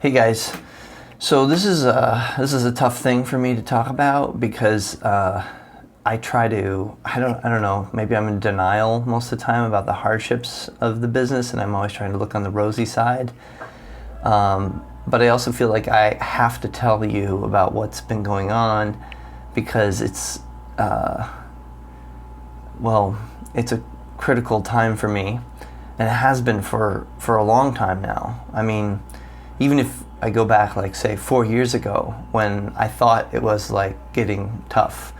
Hey guys, so this is a tough thing for me to talk about because I don't know, maybe I'm in denial most of the time about the hardships of the business, and I'm always trying to look on the rosy side. But I also feel like I have to tell you about what's been going on because it's a critical time for me, and it has been for a long time now. I mean, even if I go back, like, say, 4 years ago, when I thought it was, like, getting tough,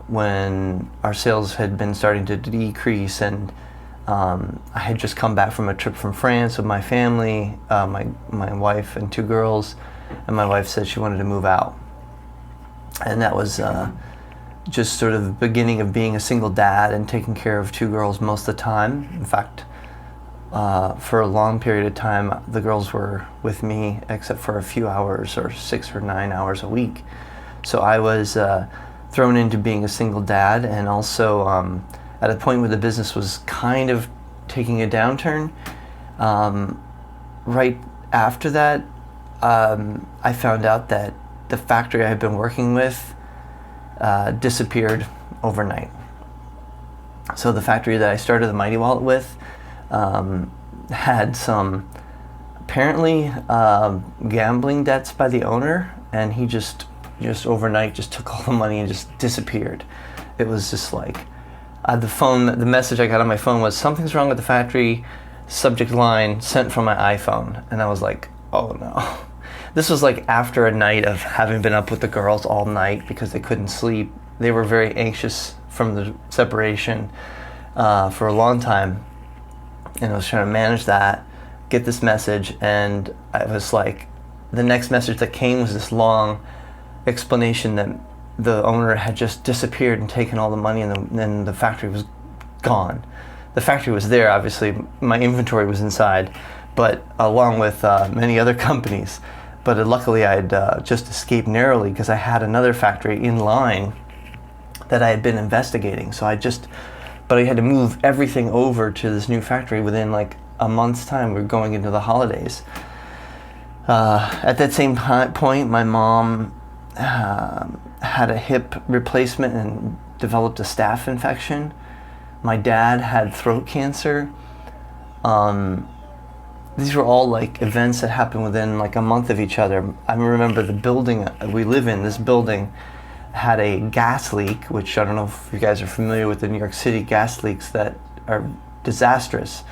when our sales had been starting to decrease, and I had just come back from a trip from France with my family, my wife and two girls, and my wife said she wanted to move out. And that was just sort of the beginning of being a single dad and taking care of two girls most of the time. In fact, for a long period of time, the girls were with me except for a few hours, or 6 or 9 hours a week. So I was thrown into being a single dad, and also at a point where the business was kind of taking a downturn. Right after that, I found out that the factory I had been working with disappeared overnight. So the factory that I started the Mighty Wallet with had some apparently gambling debts by the owner, and he just overnight just took all the money and just disappeared. It was just like the message I got on my phone was, "Something's wrong with the factory, subject line sent from my iPhone," and I was like, oh no. This was like after a night of having been up with the girls all night because they couldn't sleep. They were very anxious from the separation for a long time, and I was trying to manage that, get this message, and I was like, the next message that came was this long explanation that the owner had just disappeared and taken all the money, and then the factory was gone. The factory was there, obviously, my inventory was inside, but along with many other companies. But luckily I had just escaped narrowly because I had another factory in line that I had been investigating. But I had to move everything over to this new factory within like a month's time. We were going into the holidays. At that same point, my mom had a hip replacement and developed a staph infection. My dad had throat cancer. These were all like events that happened within like a month of each other. I remember the building we live in, this building had a gas leak, which I don't know if you guys are familiar with the New York City gas leaks that are disastrous.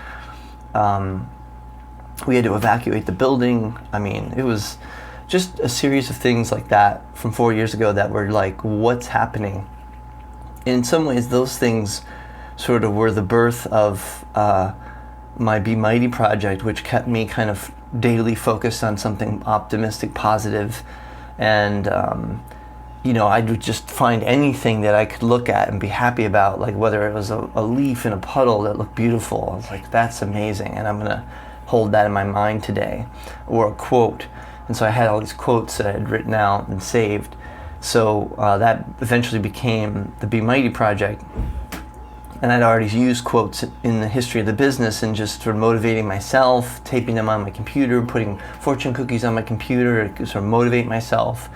We had to evacuate the building. I mean, it was just a series of things like that from 4 years ago that were like, what's happening? In some ways, those things sort of were the birth of my Be Mighty project, which kept me kind of daily focused on something optimistic, positive, and I would just find anything that I could look at and be happy about, like whether it was a leaf in a puddle that looked beautiful. I was like, that's amazing, and I'm gonna hold that in my mind today, or a quote. And so I had all these quotes that I had written out and saved. So that eventually became the Be Mighty project. And I'd already used quotes in the history of the business and just sort of motivating myself, taping them on my computer, putting fortune cookies on my computer to sort of motivate myself.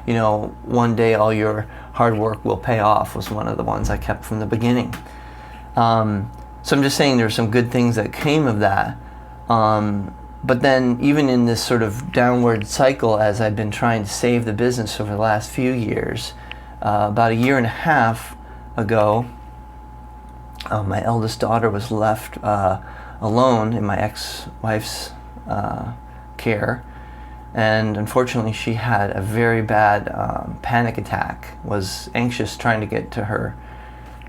One day all your hard work will pay off was one of the ones I kept from the beginning. So I'm just saying there were some good things that came of that. But then even in this sort of downward cycle, as I've been trying to save the business over the last few years, about a year and a half ago, my eldest daughter was left alone in my ex-wife's care, and unfortunately she had a very bad panic attack, was anxious trying to get to her,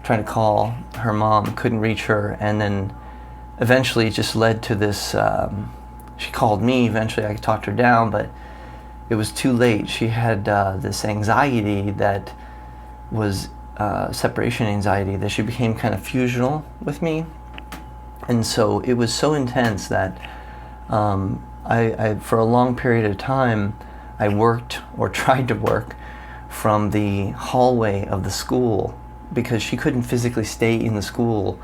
trying to call her mom, couldn't reach her, and then eventually it just led to this, she called me, eventually I talked her down, but it was too late. She had this anxiety that was separation anxiety, that she became kind of fusional with me, and so it was so intense that I for a long period of time I worked, or tried to work, from the hallway of the school because she couldn't physically stay in the school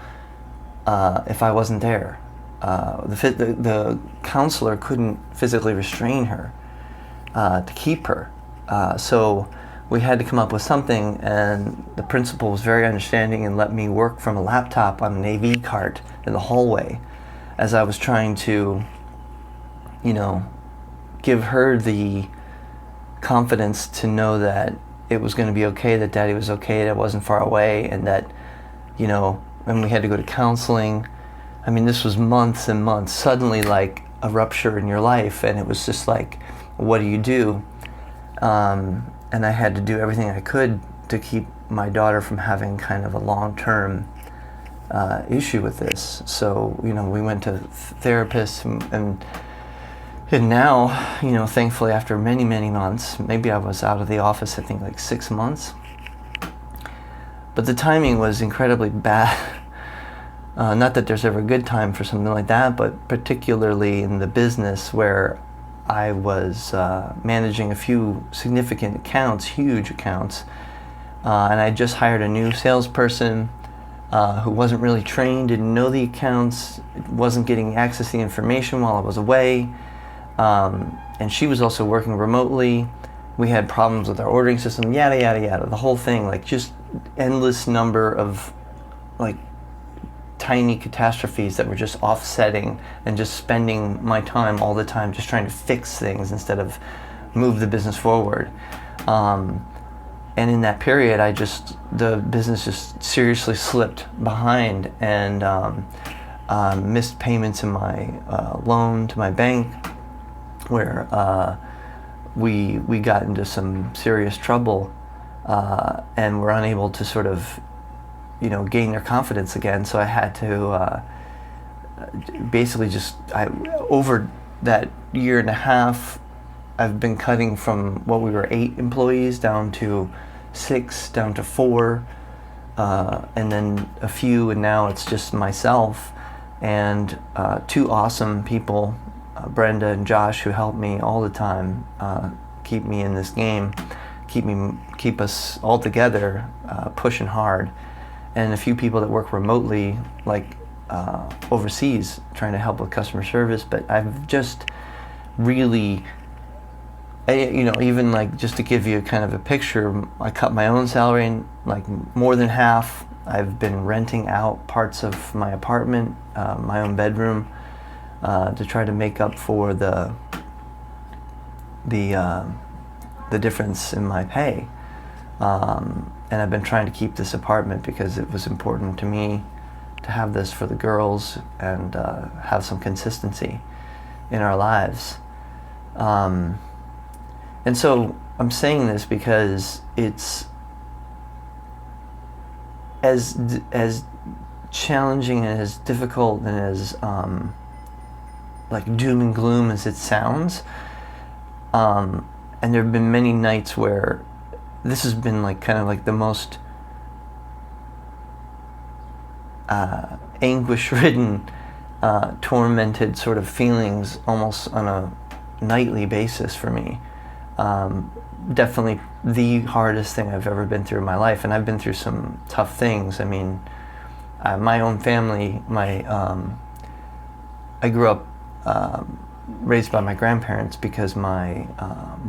if I wasn't there. the counselor couldn't physically restrain her to keep her. So we had to come up with something, and the principal was very understanding and let me work from a laptop on an AV cart in the hallway as I was trying to, give her the confidence to know that it was going to be okay, that Daddy was okay, that I wasn't far away, and that, when we had to go to counseling, I mean, this was months and months, suddenly like a rupture in your life, and it was just like, what do you do? And I had to do everything I could to keep my daughter from having kind of a long-term issue with this. So, we went to therapists, and now, thankfully after many, many months, maybe I was out of the office, I think like 6 months, but the timing was incredibly bad. Not that there's ever a good time for something like that, but particularly in the business where I was managing a few significant accounts, huge accounts, and I just hired a new salesperson who wasn't really trained, didn't know the accounts, wasn't getting access to the information while I was away, and she was also working remotely. We had problems with our ordering system, yada, yada, yada, the whole thing, like just endless number of like tiny catastrophes that were just offsetting, and just spending my time all the time just trying to fix things instead of move the business forward. And in that period, the business just seriously slipped behind, and missed payments in my loan to my bank, where we got into some serious trouble, and were unable to sort of gain their confidence again. So I had to basically over that year and a half, I've been cutting from what we were 8 employees down to 6, down to 4, and then a few, and now it's just myself and 2 awesome people, Brenda and Josh, who help me all the time, keep me in this game, keep us all together, pushing hard. And a few people that work remotely, like overseas, trying to help with customer service. But I've just really, even like just to give you kind of a picture, I cut my own salary, like more than half. I've been renting out parts of my apartment, my own bedroom, to try to make up for the difference in my pay. And I've been trying to keep this apartment because it was important to me to have this for the girls and have some consistency in our lives. And so I'm saying this because it's as challenging and as difficult and as like doom and gloom as it sounds. And there have been many nights where this has been like kind of like the most anguish-ridden, tormented sort of feelings almost on a nightly basis for me. Definitely the hardest thing I've ever been through in my life, and I've been through some tough things. I mean, my own family, I grew up raised by my grandparents because my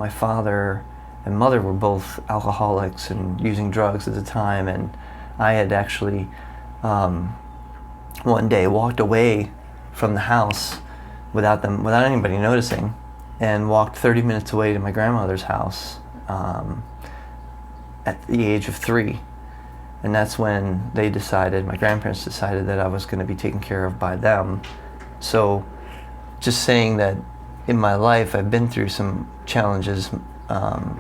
father and mother were both alcoholics and using drugs at the time, and I had actually one day walked away from the house without anybody noticing, and walked 30 minutes away to my grandmother's house at the age of 3. And that's when my grandparents decided that I was going to be taken care of by them. So just saying that in my life I've been through some challenges.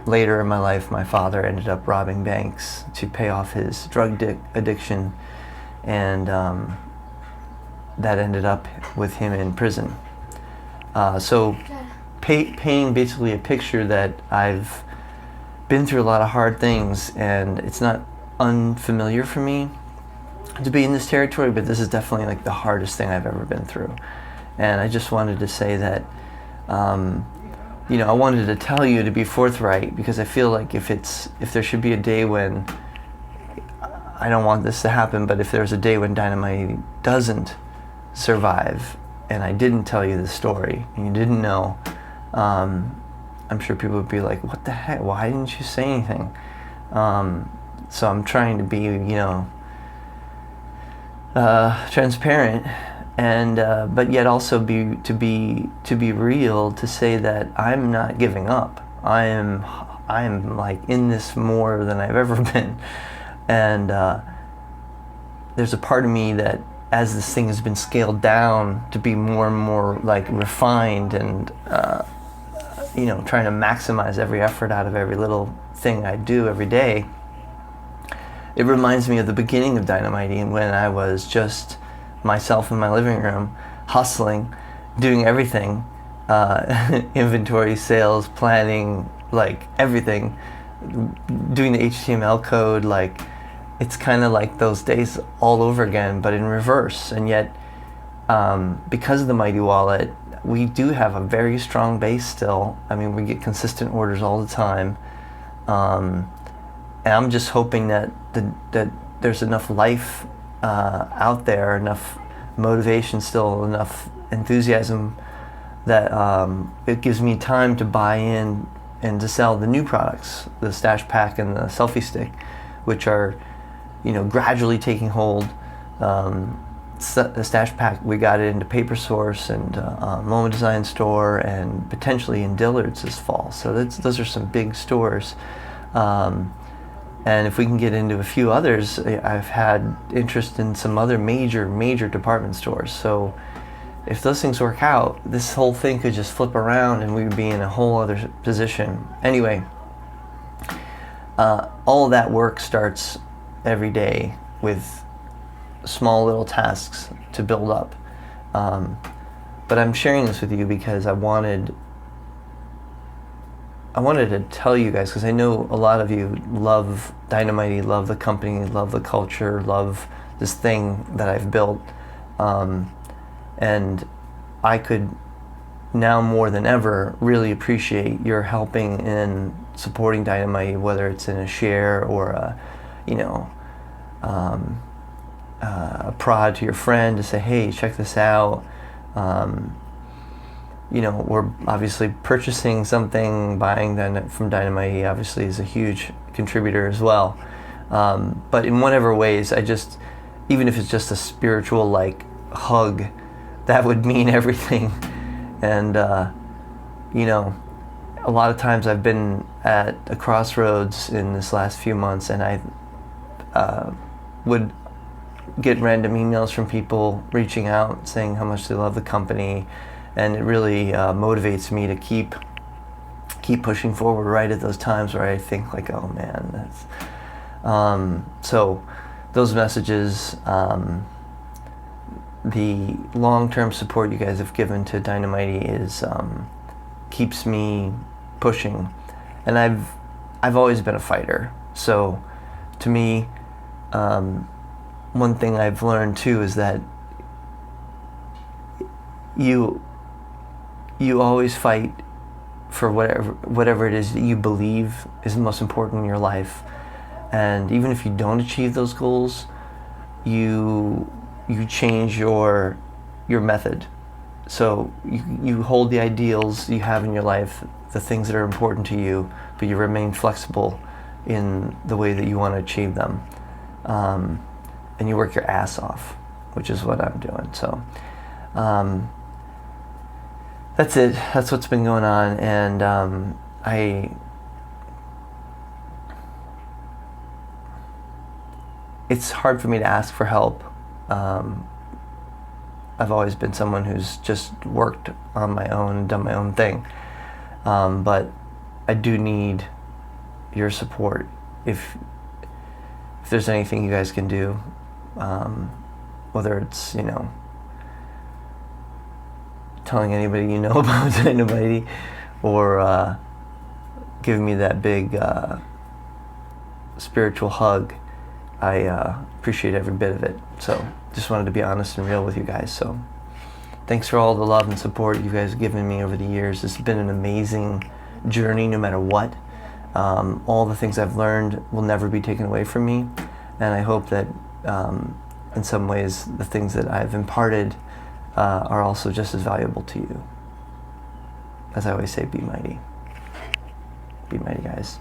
Later in my life, my father ended up robbing banks to pay off his drug addiction, and that ended up with him in prison. So painting basically a picture that I've been through a lot of hard things, and it's not unfamiliar for me to be in this territory, but this is definitely like the hardest thing I've ever been through. And I just wanted to say that I wanted to tell you, to be forthright, because I feel like if there should be a day when, I don't want this to happen, but if there's a day when Dynomighty doesn't survive, and I didn't tell you the story, and you didn't know, I'm sure people would be like, what the heck, why didn't you say anything? So I'm trying to be, transparent, and but yet also be real, to say that I'm not giving up. I'm like in this more than I've ever been, and there's a part of me that, as this thing has been scaled down to be more and more like refined, and trying to maximize every effort out of every little thing I do every day, it reminds me of the beginning of Dynomighty, and when I was just myself in my living room, hustling, doing everything, inventory, sales, planning, like everything, doing the HTML code. Like, it's kind of like those days all over again, but in reverse. And yet, because of the Mighty Wallet, we do have a very strong base still. I mean, we get consistent orders all the time. And I'm just hoping that that there's enough life out there, enough motivation still, enough enthusiasm, that it gives me time to buy in and to sell the new products, the Stash Pack and the Selfie Stick, which are, gradually taking hold. The Stash Pack, we got it into Paper Source and MoMA Design Store, and potentially in Dillard's this fall. So those are some big stores. And if we can get into a few others, I've had interest in some other major department stores. So if those things work out, this whole thing could just flip around and we'd be in a whole other position. Anyway, all of that work starts every day with small little tasks to build up. But I'm sharing this with you because I wanted to tell you guys, because I know a lot of you love Dynomighty, love the company, love the culture, love this thing that I've built. And I could now more than ever really appreciate your helping in supporting Dynomighty, whether it's in a share or a prod to your friend to say, hey, check this out. We're obviously purchasing something, buying from Dynomighty obviously is a huge contributor as well. But in whatever ways, even if it's just a spiritual like hug, that would mean everything. And a lot of times I've been at a crossroads in this last few months, and I would get random emails from people reaching out saying how much they love the company, and it really motivates me to keep pushing forward right at those times where I think like, oh man, that's so those messages, the long-term support you guys have given to Dynomighty is keeps me pushing. And I've always been a fighter, so to me, one thing I've learned too is that you always fight for whatever it is that you believe is the most important in your life. And even if you don't achieve those goals, you change your method. So you hold the ideals you have in your life, the things that are important to you, but you remain flexible in the way that you want to achieve them. And you work your ass off, which is what I'm doing. So that's it. That's what's been going on. And it's hard for me to ask for help. I've always been someone who's just worked on my own, done my own thing. But I do need your support. If there's anything you guys can do, whether it's, telling anybody you know about Dynomighty, or giving me that big spiritual hug, I appreciate every bit of it. So just wanted to be honest and real with you guys. So thanks for all the love and support you guys have given me over the years. It's been an amazing journey no matter what. All the things I've learned will never be taken away from me, and I hope that in some ways the things that I've imparted are also just as valuable to you. As I always say, be mighty. Be mighty, guys.